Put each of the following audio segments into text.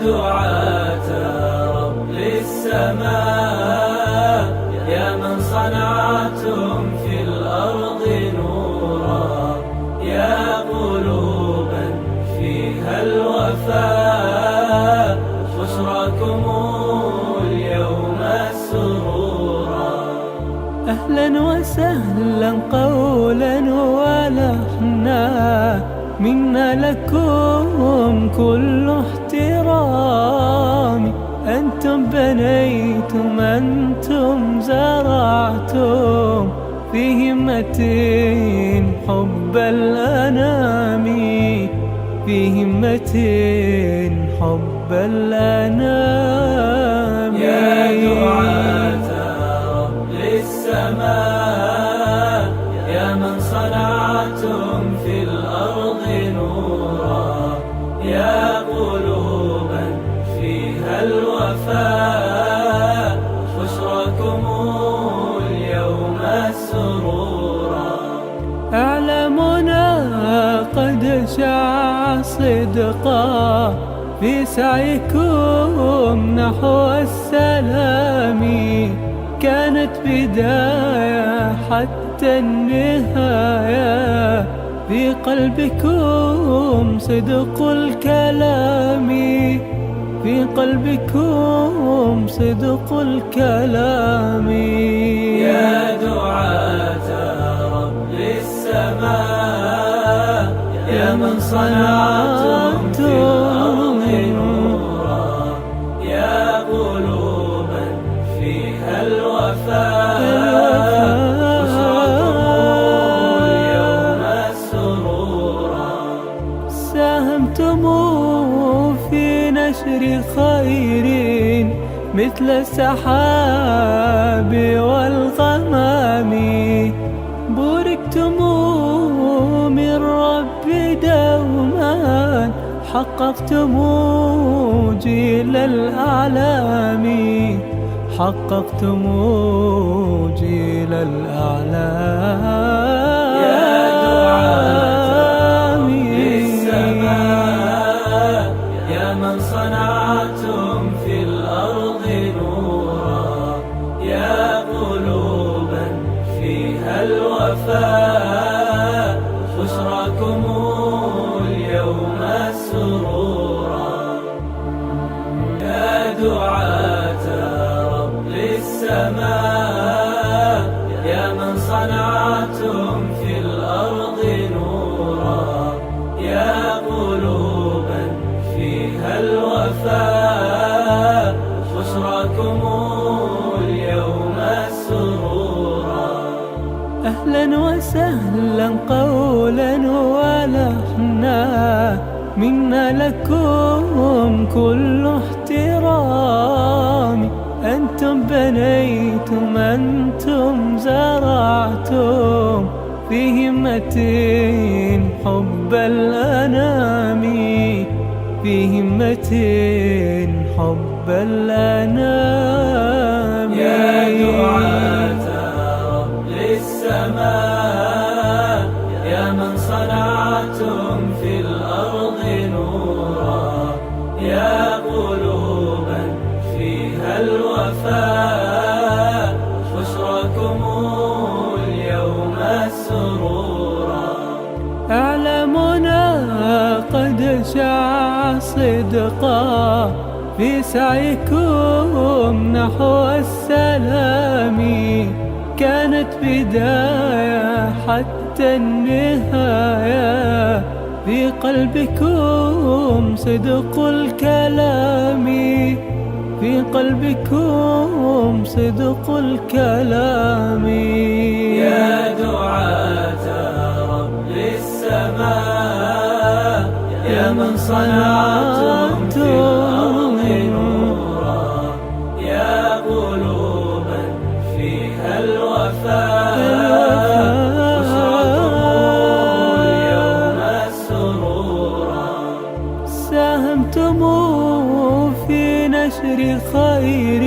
دعاة رب السماء، يا من صنعتم في الأرض نورا، يا قلوبا فيها الوفاء، بشراكم اليوم سرورا. أهلا وسهلا قولا ولحنا، منا لكم كل احترام. أنتم بنيتم، أنتم زرعتم في همة حب الأنام، في همة حب الأنام. يا دعاة رب السماء، يا من صنعتم في الأرض نورا، يا قلوبا فيها الوفاء، بشراكم اليوم سرورا. أعلامنا قد شاع صدقا في سعيكم نحو السلام، كانت بداية حتى النهاية، في قلبكم صدق الكلام، في قلبكم صدق الكلام. يا دعاة رب السماء، يا من صنعتم في الأرض نورا، يا قلوبا فيها الوفاء، بشراكم اليوم سرورا. ساهمتم في نشر خير مثل السحاب والغمام، بوركتم من رب دوما، حققتم جيل الأعلام، حققتم جيل الأعلام. يا دعاة رب السماء، يا من صنعتم في الأرض نورا، يا قلوبا فيها الوفاء، بشراكم اليوم سرورا. يا دعاة رب السماء، يا من صنعتم في الأرض نورا، يا قلوبا فيها الوفاء، بشراكم اليوم سرورا. أهلا وسهلا قولا ولحنا، منا لكم كل احترام. أنتم بنيتم، أنتم زرعتم في همة حب الأنام، في همة حب الأنام. يا دعاة رب السماء، يا من صنعتم في الأرض نورا، يا قلوبا فيها الوفاء، بشراكم اليوم سرورا. أعلامنا قد شاع صدقا في سعيكم نحو السلام، كانت بداية حتى النهاية، في قلبكم صدق الكلام، في قلبكم صدق الكلام. يا دعاة رب السماء، يا من صنعتم في الأرض نورا، يا قلوبا فيها الوفاء، بشراكم اليوم سرورا. ساهمتم في نشر خير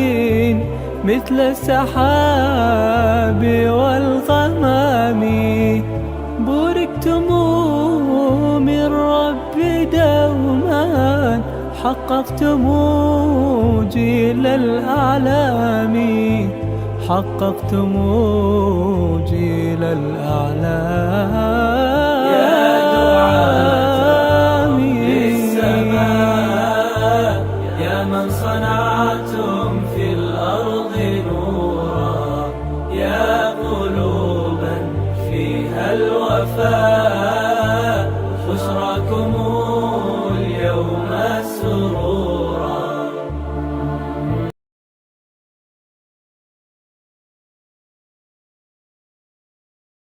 مثل السحاب والغمام، بوركتم من رب دوما، حققتم جيل الأعلام، حققتم جيل الأعلام.